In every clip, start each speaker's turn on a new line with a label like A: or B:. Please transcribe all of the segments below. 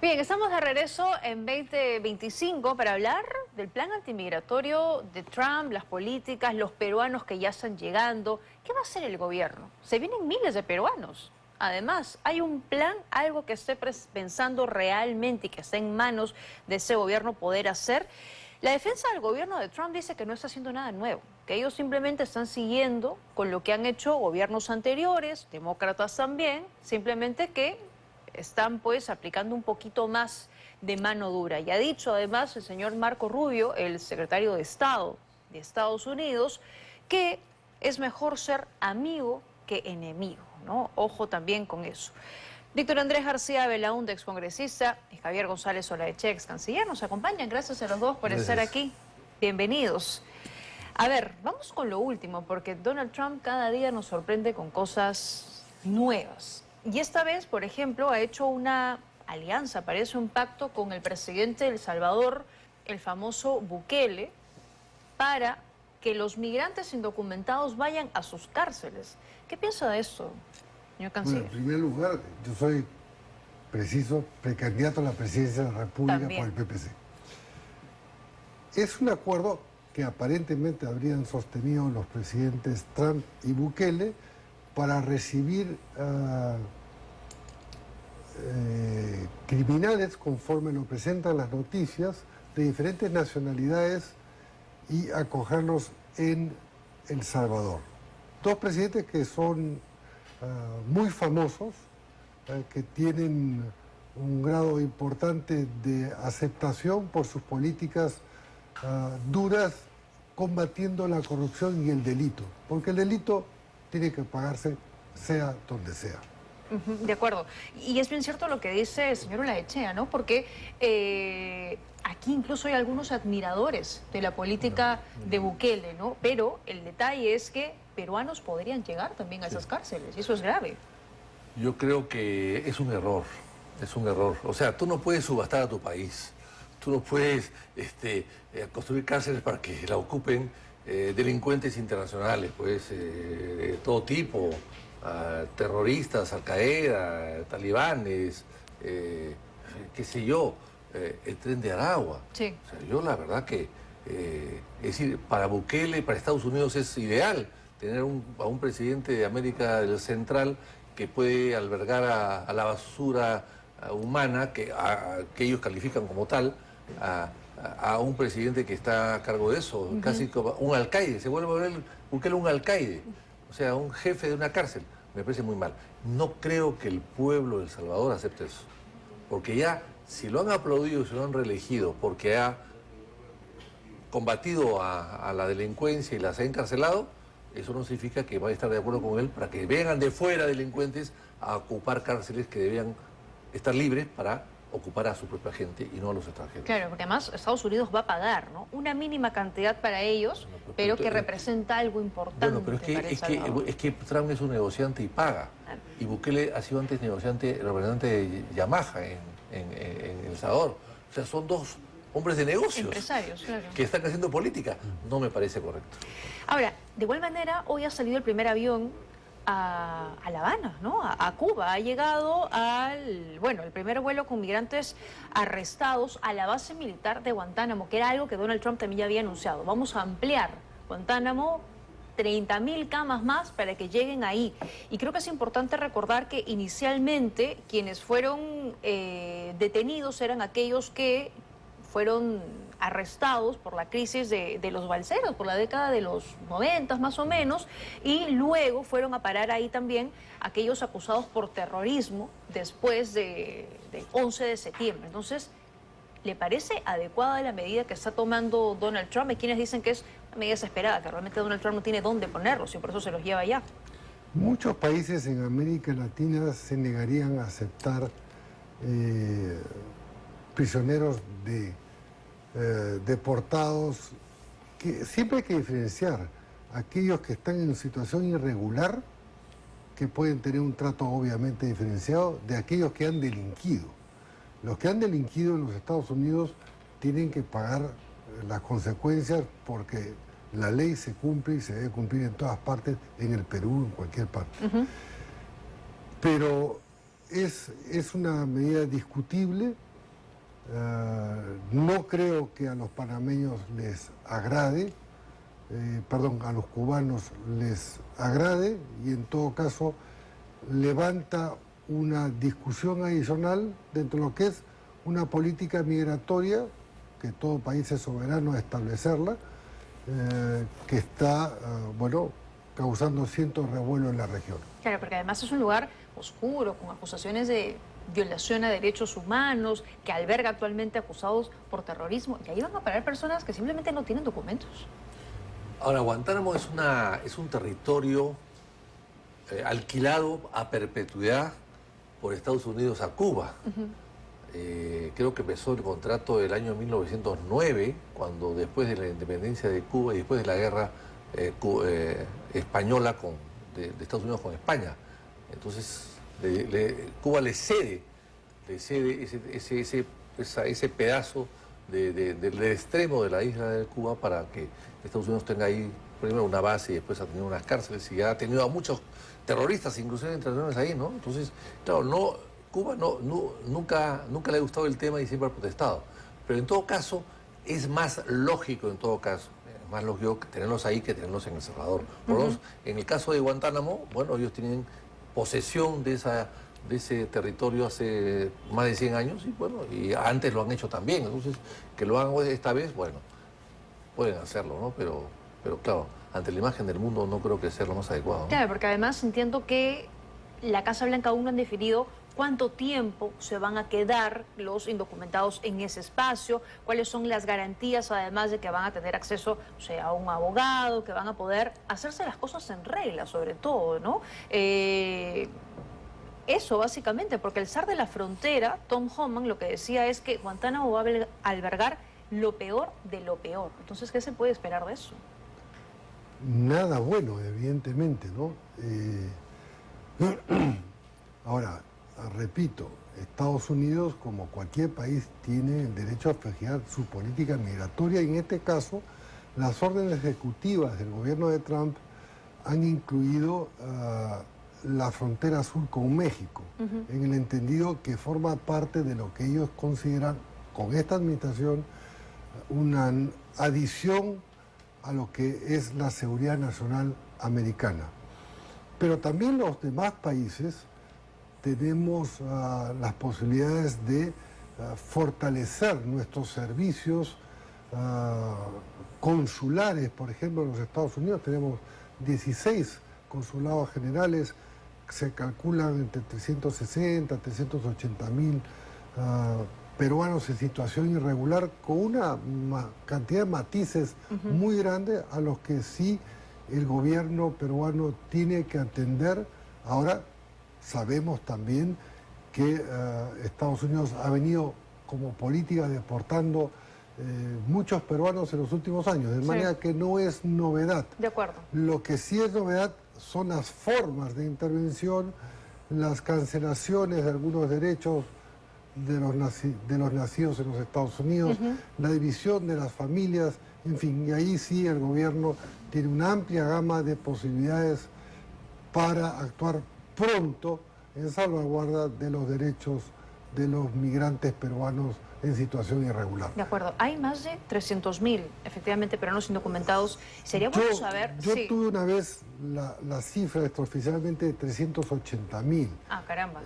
A: Bien, estamos de regreso en 2025 para hablar del plan antimigratorio de Trump, las políticas, los peruanos que ya están llegando. ¿Qué va a hacer el gobierno? Se vienen miles de peruanos. Además, hay un plan, algo que esté pensando realmente y que está en manos de ese gobierno poder hacer. La defensa del gobierno de Trump dice que no está haciendo nada nuevo, que ellos simplemente están siguiendo con lo que han hecho gobiernos anteriores, demócratas también, simplemente que están pues aplicando un poquito más de mano dura. Y ha dicho además el señor Marco Rubio, el secretario de Estado de Estados Unidos, que es mejor ser amigo que enemigo, ¿no? Ojo también con eso. Víctor Andrés García Belaúnde, excongresista, y Javier González Olaechea, ex canciller, nos acompañan. Gracias a los dos por estar aquí. Bienvenidos. A ver, vamos con lo último, porque Donald Trump cada día nos sorprende con cosas nuevas. Y esta vez, por ejemplo, ha hecho una alianza, parece un pacto con el presidente de El Salvador, el famoso Bukele, para que los migrantes indocumentados vayan a sus cárceles. ¿Qué piensa de esto, señor canciller?
B: Bueno, en primer lugar, yo soy precandidato a la presidencia de la República
A: También
B: por el PPC. Es un acuerdo que aparentemente habrían sostenido los presidentes Trump y Bukele para recibir criminales, conforme lo presentan las noticias, de diferentes nacionalidades y acogerlos en El Salvador. Dos presidentes que son muy famosos, que tienen un grado importante de aceptación por sus políticas duras, combatiendo la corrupción y el delito, porque el delito tiene que pagarse sea donde sea.
A: De acuerdo. Y es bien cierto lo que dice el señor Olaechea, ¿no? Porque aquí incluso hay algunos admiradores de la política de Bukele, ¿no? Pero el detalle es que peruanos podrían llegar también a esas cárceles, y eso es grave.
C: Yo creo que es un error, es un error. O sea, tú no puedes subastar a tu país, tú no puedes construir cárceles para que la ocupen delincuentes internacionales, pues, de todo tipo. Terroristas, Al-Qaeda, talibanes, qué sé yo, el Tren de Aragua.
A: Sí.
C: O sea, yo la verdad que, es decir, para Bukele, para Estados Unidos es ideal tener a un presidente de América del Central que puede albergar a la basura humana que ellos califican como tal, a un presidente que está a cargo de eso, casi como un alcaide, se vuelve a ver Bukele un alcaide, o sea, un jefe de una cárcel. Me parece muy mal. No creo que el pueblo de El Salvador acepte eso. Porque ya, si lo han aplaudido, si lo han reelegido, porque ha combatido a la delincuencia y las ha encarcelado, eso no significa que vaya a estar de acuerdo con él para que vengan de fuera delincuentes a ocupar cárceles que debían estar libres para ocupar a su propia gente y no a los extranjeros.
A: Claro, porque además Estados Unidos va a pagar, ¿no? Una mínima cantidad para ellos, pero que representa algo importante.
C: Bueno, pero es que Trump es un negociante y paga. Y Bukele ha sido antes negociante, representante de Yamaha en El Salvador. O sea, son dos hombres de negocios.
A: Empresarios, claro.
C: Que están haciendo política. No me parece correcto.
A: Ahora, de igual manera, hoy ha salido el primer avión a La Habana, ¿no? A Cuba. Ha llegado el primer vuelo con migrantes arrestados a la base militar de Guantánamo, que era algo que Donald Trump también ya había anunciado. Vamos a ampliar Guantánamo, 30.000 camas más para que lleguen ahí. Y creo que es importante recordar que inicialmente quienes fueron detenidos eran aquellos que fueron arrestados por la crisis de los balseros, por la década de los 90 más o menos, y luego fueron a parar ahí también aquellos acusados por terrorismo después del 11 de septiembre. Entonces, ¿le parece adecuada la medida que está tomando Donald Trump? Hay quienes dicen que es una medida desesperada, que realmente Donald Trump no tiene dónde ponerlos y por eso se los lleva allá.
B: Muchos países en América Latina se negarían a aceptar prisioneros deportados, que siempre hay que diferenciar aquellos que están en situación irregular, que pueden tener un trato obviamente diferenciado, de aquellos que han delinquido. Los que han delinquido en los Estados Unidos tienen que pagar las consecuencias porque la ley se cumple y se debe cumplir en todas partes, en el Perú, en cualquier parte. Pero es una medida discutible No creo que a los panameños les agrade, a los cubanos les agrade, y en todo caso levanta una discusión adicional dentro de lo que es una política migratoria, que todo país es soberano a establecerla, que está, causando cierto revuelo en la región.
A: Claro, porque además es un lugar oscuro, con acusaciones de violación a derechos humanos, que alberga actualmente acusados por terrorismo, y ahí van a parar personas que simplemente no tienen documentos.
C: Ahora, Guantánamo es un territorio alquilado a perpetuidad por Estados Unidos a Cuba. Creo que empezó el contrato del año 1909, cuando después de la independencia de Cuba y después de la guerra española de Estados Unidos con España. Entonces, Cuba le cede ese pedazo del extremo de la isla de Cuba para que Estados Unidos tenga ahí primero una base y después ha tenido unas cárceles y ha tenido a muchos terroristas, inclusive internacionales ahí, ¿no? Entonces, claro, Cuba nunca le ha gustado el tema y siempre ha protestado. Pero en todo caso, es más lógico tenerlos ahí que tenerlos en El Salvador. Por lo menos, en el caso de Guantánamo, bueno, ellos tienen posesión de ese territorio hace más de 100 años y bueno, y antes lo han hecho también. Entonces, que lo hagan esta vez, bueno, pueden hacerlo, ¿no? Pero claro, ante la imagen del mundo no creo que sea lo más adecuado, ¿no?
A: Claro, porque además entiendo que la Casa Blanca aún no han definido cuánto tiempo se van a quedar los indocumentados en ese espacio, cuáles son las garantías, además de que van a tener acceso, o sea, a un abogado, que van a poder hacerse las cosas en regla, sobre todo, ¿no? Eso, básicamente, porque el zar de la frontera, Tom Homan, lo que decía es que Guantánamo va a albergar lo peor de lo peor. Entonces, ¿qué se puede esperar de eso?
B: Nada bueno, evidentemente, ¿no? Ahora, repito, Estados Unidos, como cualquier país, tiene el derecho a fijar su política migratoria, y en este caso, las órdenes ejecutivas del gobierno de Trump han incluido la frontera sur con México, en el entendido que forma parte de lo que ellos consideran, con esta administración, una adición a lo que es la seguridad nacional americana. Pero también los demás países tenemos las posibilidades de fortalecer nuestros servicios consulares. Por ejemplo, en los Estados Unidos tenemos 16 consulados generales, se calculan entre 360, 380 mil peruanos en situación irregular, con una cantidad de matices muy grande a los que sí el gobierno peruano tiene que atender. Ahora sabemos también que Estados Unidos ha venido como política deportando muchos peruanos en los últimos años, de manera que no es novedad.
A: De acuerdo.
B: Lo que sí es novedad son las formas de intervención, las cancelaciones de algunos derechos de los nacidos en los Estados Unidos, la división de las familias, en fin, y ahí sí el gobierno tiene una amplia gama de posibilidades para actuar pronto en salvaguarda de los derechos de los migrantes peruanos en situación irregular.
A: De acuerdo. Hay más de 300.000, efectivamente, peruanos indocumentados. Sería bueno saber...
B: Yo tuve una vez la cifra extraoficialmente de 380.000.
A: Ah, caramba.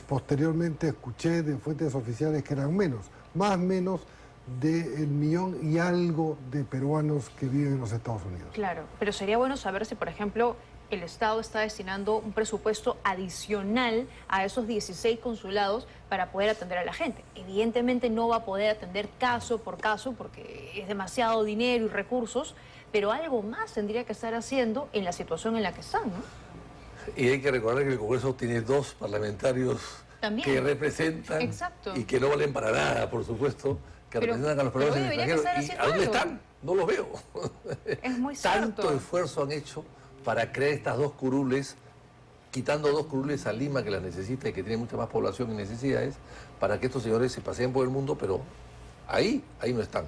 B: Posteriormente escuché de fuentes oficiales que eran menos, más o menos del 1.000.000 y algo de peruanos que viven en los Estados Unidos.
A: Claro, pero sería bueno saber si, por ejemplo, el Estado está destinando un presupuesto adicional a esos 16 consulados para poder atender a la gente. Evidentemente no va a poder atender caso por caso porque es demasiado dinero y recursos, pero algo más tendría que estar haciendo en la situación en la que están, ¿no?
C: Y hay que recordar que el Congreso tiene 2 parlamentarios
A: también
C: que representan y que no valen para nada, por supuesto, que representan a los peruanos en el extranjero. ¿Y a dónde están? No los veo.
A: Es muy cierto.
C: Tanto esfuerzo han hecho para crear estas 2 curules, quitando 2 curules a Lima, que las necesita y que tiene mucha más población y necesidades, para que estos señores se paseen por el mundo, pero ahí no están,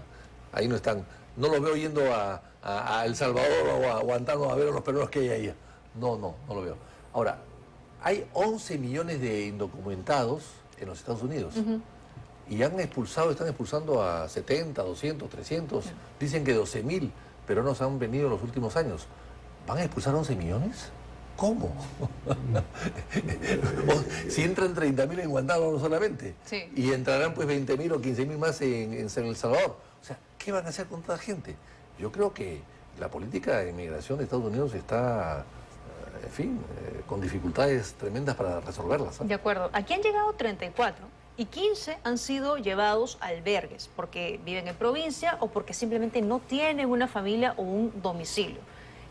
C: ahí no están. No los veo yendo a El Salvador o a Guantánamo a ver a los peruanos que hay ahí. No lo veo. Ahora, hay 11 millones de indocumentados en los Estados Unidos. y están expulsando a 70, 200, 300, dicen que 12.000 peruanos han venido en los últimos años. ¿Van a expulsar 11 millones? ¿Cómo? Si entran 30.000 en Guantánamo solamente,
A: sí,
C: y entrarán pues 20.000 o 15.000 más en El Salvador. O sea, ¿qué van a hacer con tanta gente? Yo creo que la política de inmigración de Estados Unidos está, en fin, con dificultades tremendas para resolverlas.
A: de acuerdo. Aquí han llegado 34 y 15 han sido llevados a albergues porque viven en provincia o porque simplemente no tienen una familia o un domicilio.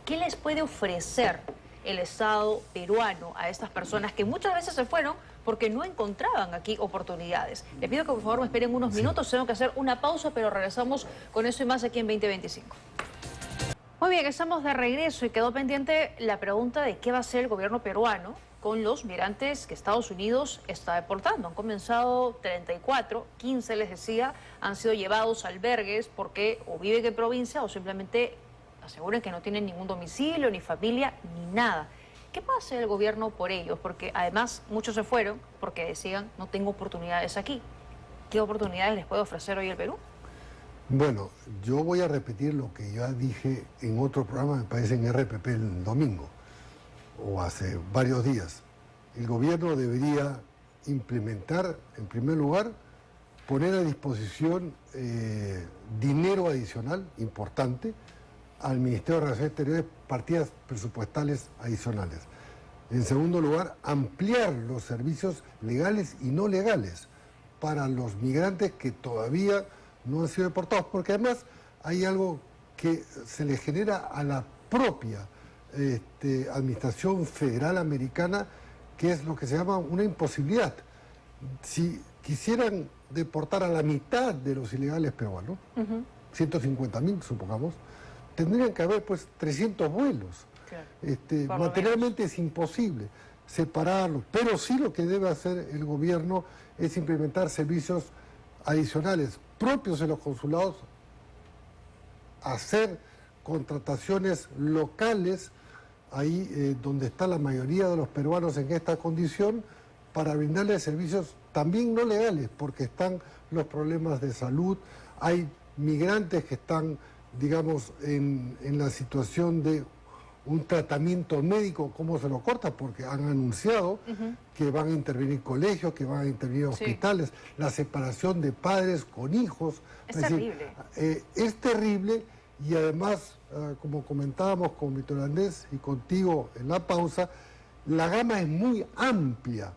A: ¿Qué les puede ofrecer el Estado peruano a estas personas que muchas veces se fueron porque no encontraban aquí oportunidades? Les pido que por favor me esperen unos minutos, tengo que hacer una pausa, pero regresamos con eso y más aquí en 2025. Muy bien, estamos de regreso y quedó pendiente la pregunta de qué va a hacer el gobierno peruano con los migrantes que Estados Unidos está deportando. Han comenzado 34, 15 les decía, han sido llevados a albergues porque o viven en provincia o simplemente aseguran que no tienen ningún domicilio, ni familia, ni nada. ¿Qué va a hacer el gobierno por ellos? Porque además muchos se fueron porque decían no tengo oportunidades aquí. ¿Qué oportunidades les puede ofrecer hoy el Perú?
B: Bueno, yo voy a repetir lo que ya dije en otro programa, me parece en RPP el domingo, o hace varios días. El gobierno debería implementar, en primer lugar, poner a disposición dinero adicional importante al Ministerio de Relaciones Exteriores, partidas presupuestales adicionales. En segundo lugar, ampliar los servicios legales y no legales para los migrantes que todavía no han sido deportados, porque además hay algo que se le genera a la propia Administración Federal Americana, que es lo que se llama una imposibilidad. Si quisieran deportar a la mitad de los ilegales peruanos, 150.000 supongamos, tendrían que haber pues 300 vuelos. Claro. Materialmente es imposible separarlos, pero sí lo que debe hacer el gobierno es implementar servicios adicionales propios en los consulados, hacer contrataciones locales ahí donde está la mayoría de los peruanos en esta condición, para brindarles servicios también no legales, porque están los problemas de salud, hay migrantes que están, digamos, en la situación de un tratamiento médico, ¿cómo se lo corta? Porque han anunciado que van a intervenir colegios, que van a intervenir hospitales, la separación de padres con hijos.
A: Es terrible.
B: Es terrible, y además, como comentábamos con Víctor Andrés y contigo en la pausa, la gama es muy amplia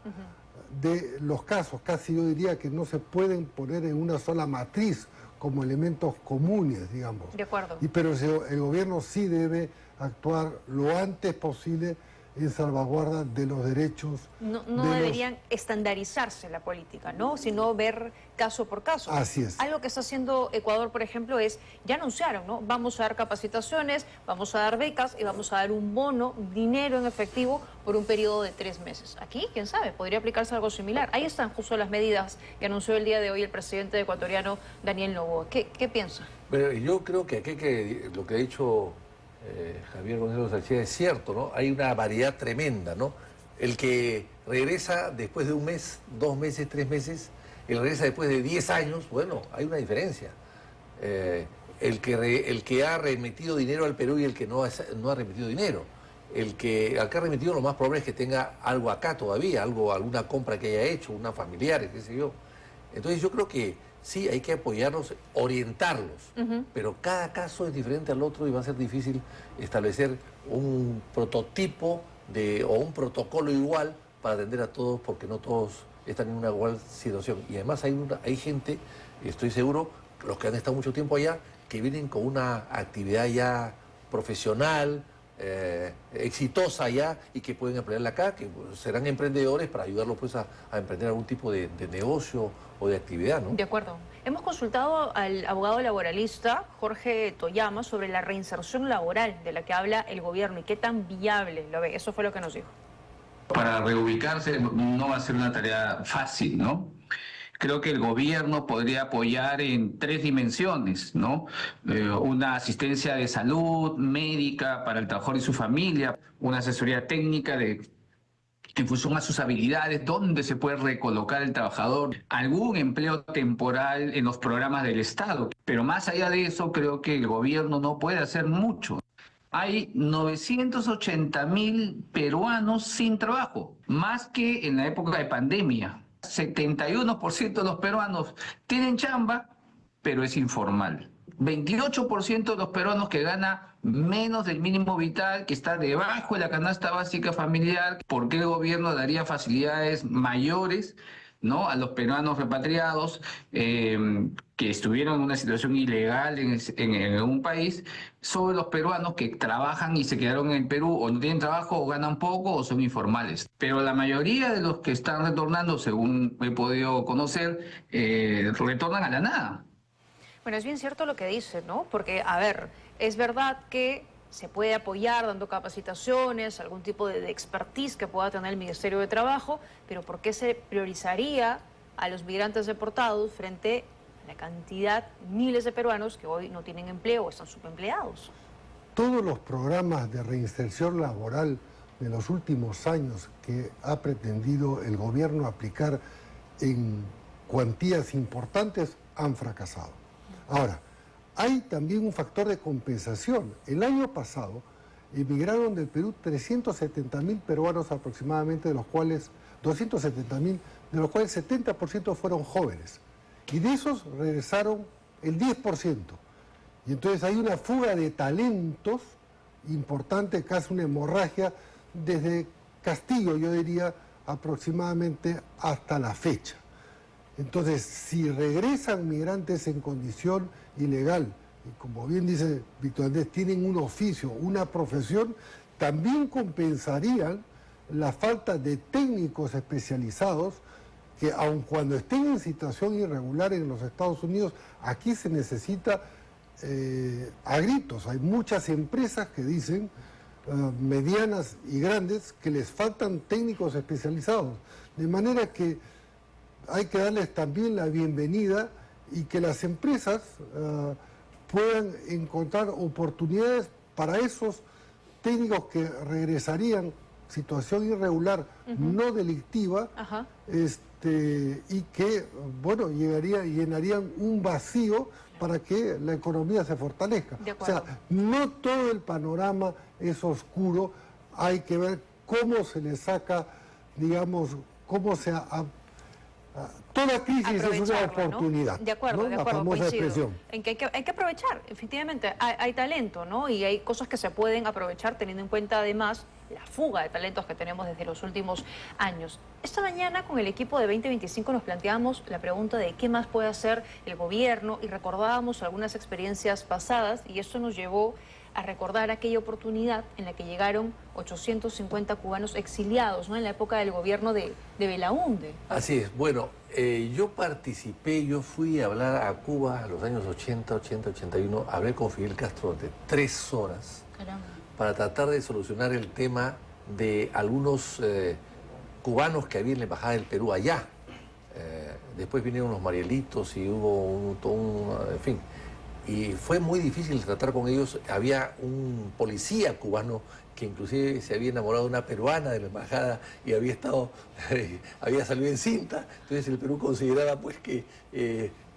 B: de los casos, casi yo diría que no se pueden poner en una sola matriz como elementos comunes, digamos.
A: De acuerdo.
B: Pero el gobierno sí debe actuar lo antes posible en salvaguarda de los derechos.
A: No deberían estandarizarse la política, ¿no? Sino ver caso por caso.
B: Así es.
A: Algo que está haciendo Ecuador, por ejemplo, es, ya anunciaron, ¿no? Vamos a dar capacitaciones, vamos a dar becas y vamos a dar un bono, dinero en efectivo por un periodo de 3 meses. Aquí, quién sabe, podría aplicarse algo similar. Ahí están justo las medidas que anunció el día de hoy el presidente ecuatoriano Daniel Noboa. ¿Qué piensa?
C: Pero yo creo que aquí lo que ha dicho Javier González Archea es cierto, ¿no? Hay una variedad tremenda, ¿no? El que regresa después de 1 mes, 2 meses, 3 meses, el regresa después de 10 años, bueno, hay una diferencia. El que ha remitido dinero al Perú y el que no ha remitido dinero. Al que ha remitido, lo más probable es que tenga algo acá todavía, alguna compra que haya hecho, una familiar, qué sé yo. Entonces yo creo que sí, hay que apoyarlos, orientarlos, pero cada caso es diferente al otro y va a ser difícil establecer un prototipo o un protocolo igual para atender a todos, porque no todos están en una igual situación. Y además hay gente, estoy seguro, los que han estado mucho tiempo allá, que vienen con una actividad ya profesional, exitosa ya, y que pueden emplearla acá, que serán emprendedores para ayudarlos pues a emprender algún tipo de negocio o de actividad, ¿no?
A: De acuerdo. Hemos consultado al abogado laboralista Jorge Toyama sobre la reinserción laboral de la que habla el gobierno y qué tan viable lo ve. Eso fue lo que nos dijo.
D: Para reubicarse no va a ser una tarea fácil, ¿no? Creo que el gobierno podría apoyar en 3 dimensiones, ¿no? Una asistencia de salud, médica para el trabajador y su familia, una asesoría técnica de en función a sus habilidades, dónde se puede recolocar el trabajador, algún empleo temporal en los programas del Estado. Pero más allá de eso, creo que el gobierno no puede hacer mucho. Hay 980.000 peruanos sin trabajo, más que en la época de pandemia. 71% de los peruanos tienen chamba, pero es informal. 28% de los peruanos que gana menos del mínimo vital, que está debajo de la canasta básica familiar. ¿Por qué el gobierno daría facilidades mayores, ¿no?, a los peruanos repatriados que estuvieron en una situación ilegal en un país, sobre los peruanos que trabajan y se quedaron en el Perú, o no tienen trabajo, o ganan poco, o son informales? Pero la mayoría de los que están retornando, según he podido conocer, retornan a la nada.
A: Bueno, es bien cierto lo que dice, ¿no? Porque, a ver, es verdad que se puede apoyar dando capacitaciones, algún tipo de expertise que pueda tener el Ministerio de Trabajo, pero ¿por qué se priorizaría a los migrantes deportados frente a la cantidad, miles de peruanos que hoy no tienen empleo o están subempleados?
B: Todos los programas de reinserción laboral de los últimos años que ha pretendido el gobierno aplicar en cuantías importantes han fracasado. Ahora, hay también un factor de compensación. El año pasado emigraron del Perú 370.000 peruanos aproximadamente, de los cuales 270.000, de los cuales 70% fueron jóvenes. Y de esos regresaron el 10%. Y entonces hay una fuga de talentos importante, casi una hemorragia, desde Castillo, yo diría, aproximadamente hasta la fecha. Entonces, si regresan migrantes en condición ilegal, y como bien dice Víctor Andrés, tienen un oficio, una profesión, también compensarían la falta de técnicos especializados que, aun cuando estén en situación irregular en los Estados Unidos, aquí se necesita a gritos. Hay muchas empresas que dicen, medianas y grandes, que les faltan técnicos especializados. De manera que hay que darles también la bienvenida y que las empresas puedan encontrar oportunidades para esos técnicos que regresarían situación irregular, no delictiva, y que, bueno, llenarían un vacío para que la economía se fortalezca. O sea, no todo el panorama es oscuro, hay que ver cómo se le saca, digamos, cómo se... toda crisis es una oportunidad.
A: ¿No? De acuerdo,
B: ¿no?
A: de acuerdo,
B: la famosa
A: coincido.
B: expresión.
A: En que hay que aprovechar, efectivamente, hay talento, ¿no? Y hay cosas que se pueden aprovechar teniendo en cuenta además la fuga de talentos que tenemos desde los últimos años. Esta mañana con el equipo de 2025 nos planteábamos la pregunta de qué más puede hacer el gobierno y recordábamos algunas experiencias pasadas y esto nos llevó a recordar aquella oportunidad en la que llegaron 850 cubanos exiliados, ¿no?, en la época del gobierno de Belaúnde.
C: Así es. Bueno, yo fui a hablar a Cuba en los años 80, 81, hablé con Fidel Castro de 3 horas.
A: Caramba.
C: Para tratar de solucionar el tema de algunos cubanos que había en la Embajada del Perú allá. Después vinieron los Marielitos y hubo en fin. Y fue muy difícil tratar con ellos. Había un policía cubano que inclusive se había enamorado de una peruana de la embajada y había salido en cinta. Entonces el Perú consideraba pues que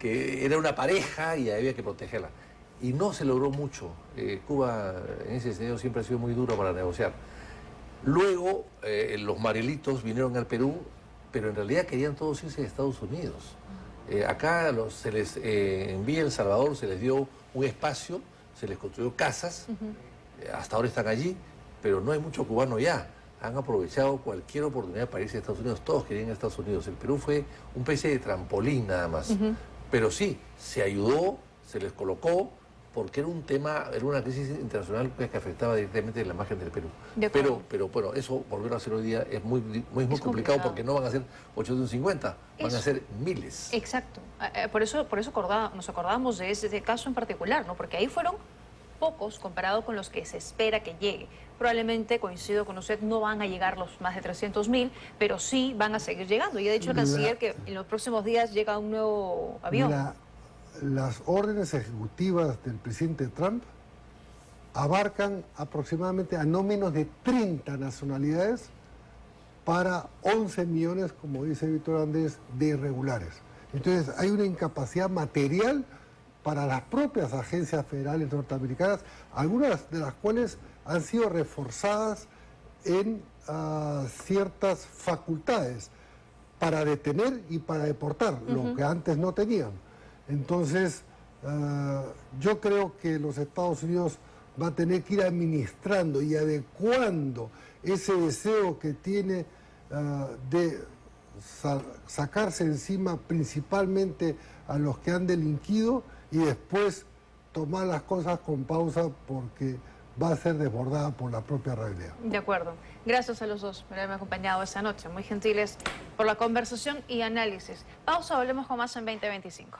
C: era una pareja y había que protegerla. Y no se logró mucho. Cuba en ese sentido siempre ha sido muy duro para negociar. Luego los Marielitos vinieron al Perú, pero en realidad querían todos irse a Estados Unidos. Acá se les envía El Salvador, se les dio un espacio, se les construyó casas, hasta ahora están allí, pero no hay mucho cubano ya. Han aprovechado cualquier oportunidad para irse a Estados Unidos, todos querían ir a Estados Unidos. El Perú fue un especie de trampolín nada más. Pero sí, se ayudó, se les colocó, porque era un tema, era una crisis internacional que afectaba directamente la imagen del Perú. Pero bueno, eso volver a hacer hoy día es muy complicado porque no van a ser 850, van a ser miles.
A: Exacto. Por eso nos acordamos de ese caso en particular, ¿no? Porque ahí fueron pocos comparado con los que se espera que llegue. Probablemente, coincido con usted, no van a llegar los más de 300.000, pero sí van a seguir llegando. Y ha dicho el canciller que en los próximos días llega un nuevo avión.
B: Las órdenes ejecutivas del presidente Trump abarcan aproximadamente a no menos de 30 nacionalidades para 11 millones, como dice Víctor Andrés, de irregulares. Entonces hay una incapacidad material para las propias agencias federales norteamericanas, algunas de las cuales han sido reforzadas en ciertas facultades para detener y para deportar, lo que antes no tenían. Entonces, yo creo que los Estados Unidos va a tener que ir administrando y adecuando ese deseo que tiene de sacarse encima principalmente a los que han delinquido y después tomar las cosas con pausa porque va a ser desbordada por la propia realidad.
A: De acuerdo. Gracias a los dos por haberme acompañado esta noche. Muy gentiles por la conversación y análisis. Pausa, volvemos con más en 2025.